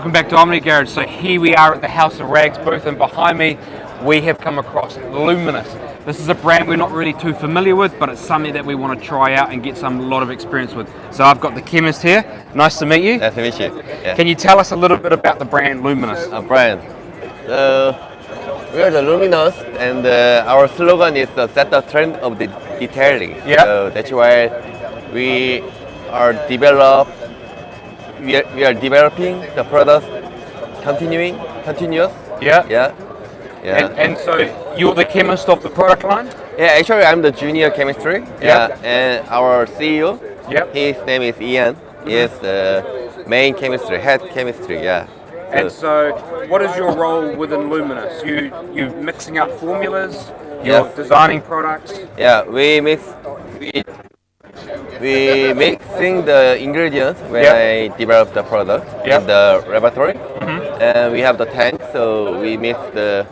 Welcome back to Omni Garage. So here we are at the House of Rags booth, and behind me we have come across Luminous. This is a brand we're not really too familiar with, but it's something that we want to try out and get a lot of experience with. So I've got the Chemist here. Nice to meet you. Nice to meet you. Yeah. Can you tell us a little bit about the brand Luminous? Our brand. We are the Luminous, and our slogan is to set the trend of the detailing. Yeah. So that's why we are developing the product continuous. Yeah. Yeah. Yeah. And so you're the chemist of the product line? Yeah, actually I'm the junior chemistry. Yeah. And our CEO, Yep. his name is Ian. He is the main chemistry, head chemistry, yeah. And so what is your role within Luminous? You mixing up formulas, you're Yes. designing products? Yeah, we mixing the ingredients when Yep. I develop the product Yep. in the laboratory. And we have the tank, so we mix the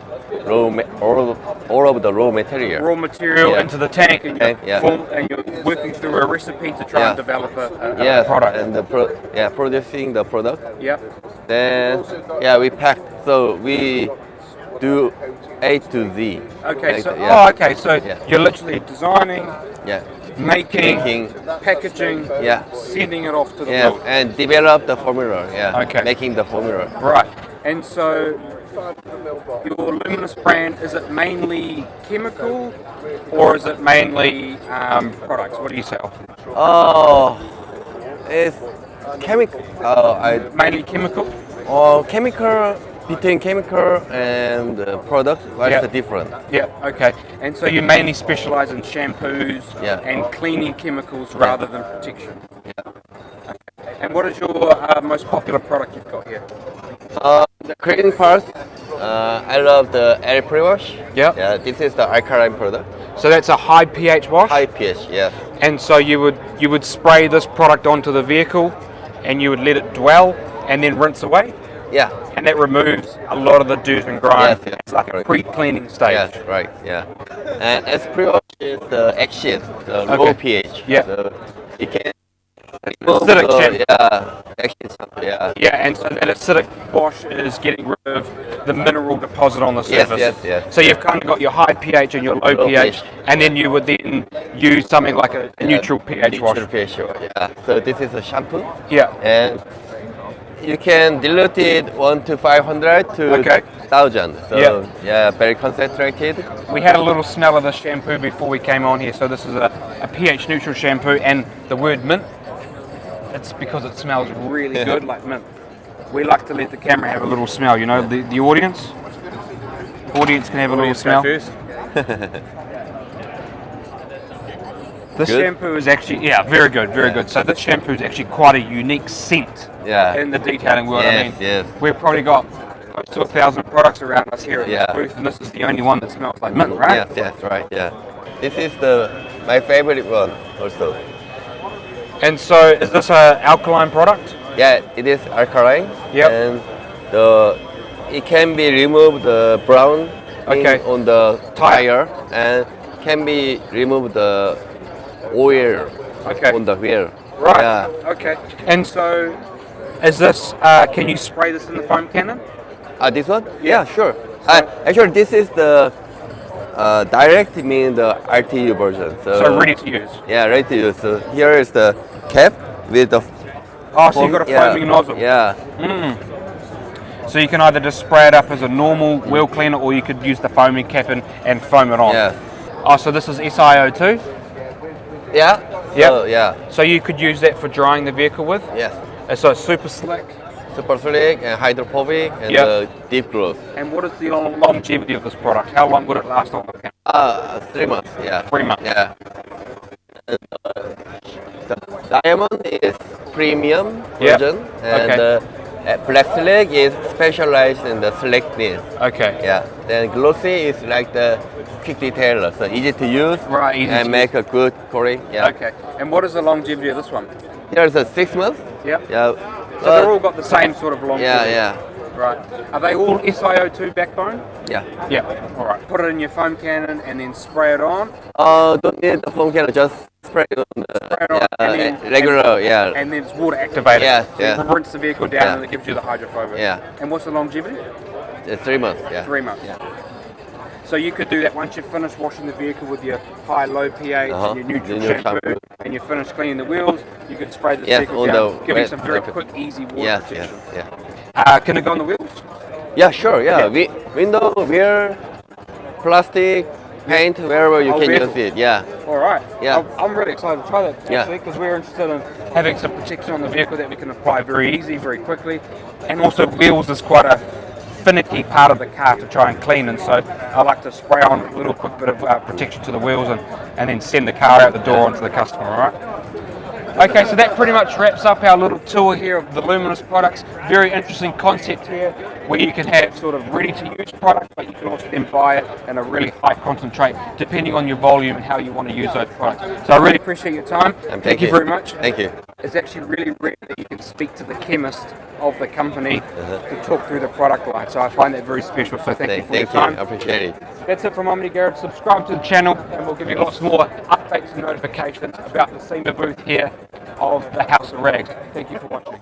all of the raw material. Raw material Yeah. into the tank, and you're, Yeah. and you're working through a recipe to try Yeah. and develop a Yes, product. and producing the product. Yep. Then we pack. So we do A to Z. Okay. Like So that, okay. So Yeah. you're literally designing, yeah. making, packaging, Yeah. sending it off to the Yeah, world. and develop the formula. Yeah. Okay. Making the formula. Right. And so your Luminous brand, is it mainly chemical or is it mainly products? What do you sell? Oh, it's chemical. Mainly chemical? Chemical between chemical and product. What's Yeah. the difference? Yeah, okay. And so you mainly specialize in shampoos Yeah. and cleaning chemicals rather than protection? Okay. And what is your most popular product you've got here? The cleaning part. I love the air pre-wash. Yeah. Yeah. This is the alkaline product. So that's a high pH wash? High pH. Yes. And so you would spray this product onto the vehicle and you would let it dwell and then rinse away? Yeah. And that removes a lot of the dirt and grime. Yes, It's like a correct. pre-cleaning stage. Yes. Right. Yeah. And as pre-wash is the acid, the low Okay. pH. Yeah. So you can. Acidic shampoo. Yeah. Acid. Yeah. Yeah, and so that acidic wash is getting rid of the mineral deposit on the Yes, surface. yes. So you've kind of got your high pH and your low Low pH, pH. and then you would then use something like a neutral pH wash. Neutral pH. Yeah. So this is a shampoo. Yeah. And you can dilute it 1 to 500 to Okay. 1000. So Yeah. very concentrated. We had a little smell of the shampoo before we came on here, so this is a pH neutral shampoo, and the word mint, it's because it smells really good like mint. We like to let the camera have a little smell, you know, the audience can have a little smell. This Good? shampoo is actually, very good, very good. So this shampoo is actually quite a unique scent Yeah. in the detailing world. I mean, Yes. we've probably got close to 1,000 products around us here at Yeah. this booth, and this is the only one that smells like mint, right? Yes, right. Yeah. This is my favorite one also. And so is this an alkaline product? Yeah, it is alkaline. Yep. And it can be removed the brown thing Okay. on the tire, and can be removed the oil Okay. on the wheel. Right. Yeah. Okay. And so is this, can you spray this in the foam cannon? This one? Yeah. Yeah, sure. Actually, this is the direct mean the RTU version. So ready to use. Yeah, ready to use. So here is the cap with the. Oh, so you've got a foaming nozzle. Yeah. So you can either just spray it up as a normal wheel cleaner, or you could use the foaming cap and foam it on. Yeah. Oh, so this is SiO2? Yeah. Yep. So, yeah. So you could use that for drying the vehicle with? Yes. And so it's super slick. Super slick and hydrophobic and Yep. deep growth. And what is the longevity of this product? How long would it last on the panel? 3 months. Yeah. 3 months. Yeah. And, the diamond is premium Yep. version, and Okay. black slick is specialized in the slickness. Okay. Yeah. Then glossy is like the quick detailer, so easy to use. Right, easy and to make a good coating. Yeah. Okay. And what is the longevity of this one? Here's a 6 months. Yep. Yeah. So they're all got the same sort of longevity. Yeah. Right. Are they all SiO2 backbone? Yeah. Yeah. All right. Put it in your foam cannon and then spray it on. Don't need the foam cannon, just spray on Spray it on, and then, regular, yeah. and then it's water activated. Yeah, So you yeah. rinse the vehicle down Yeah. and it gives you the hydrophobic. Yeah. And what's the longevity? It's 3 months, yeah. 3 months. Yeah. So you could do that once you've finished washing the vehicle with your high, low pH and your neutral The new shampoo, shampoo. and you're finished cleaning the wheels, you could spray the Yes, vehicle on down, the give you wet some very surface. quick, easy water Yes, protection. yes, yeah. Can it go on the wheels? Yeah, sure, yeah. Yeah. Window, wheel, plastic, paint, wherever you Whole can vehicle. use it, yeah. All right. Yeah. I'm really excited to try that Yeah. actually because we're interested in having some protection on the vehicle that we can apply very easy, very quickly, and also wheels is quite a finicky part of the car to try and clean, and so I like to spray on a little quick bit of protection to the wheels and then send the car out the door onto the customer. All right. Okay, so that pretty much wraps up our little tour here of the Luminous products. Very interesting concept here where you can have sort of ready-to-use product, but you can also then buy it in a really high concentrate depending on your volume and how you want to use those products. So I really appreciate your time. And Thank you very much. Thank you. It's actually really rare that you can speak to the chemist of the company to talk through the product line. So I find that very special. So thank you for your Thank you, time. I appreciate it. That's it from Omni Garage. Subscribe to the channel and we'll give you lots more updates and notifications about the SEMA booth here of the House of Rags. Thank you for watching.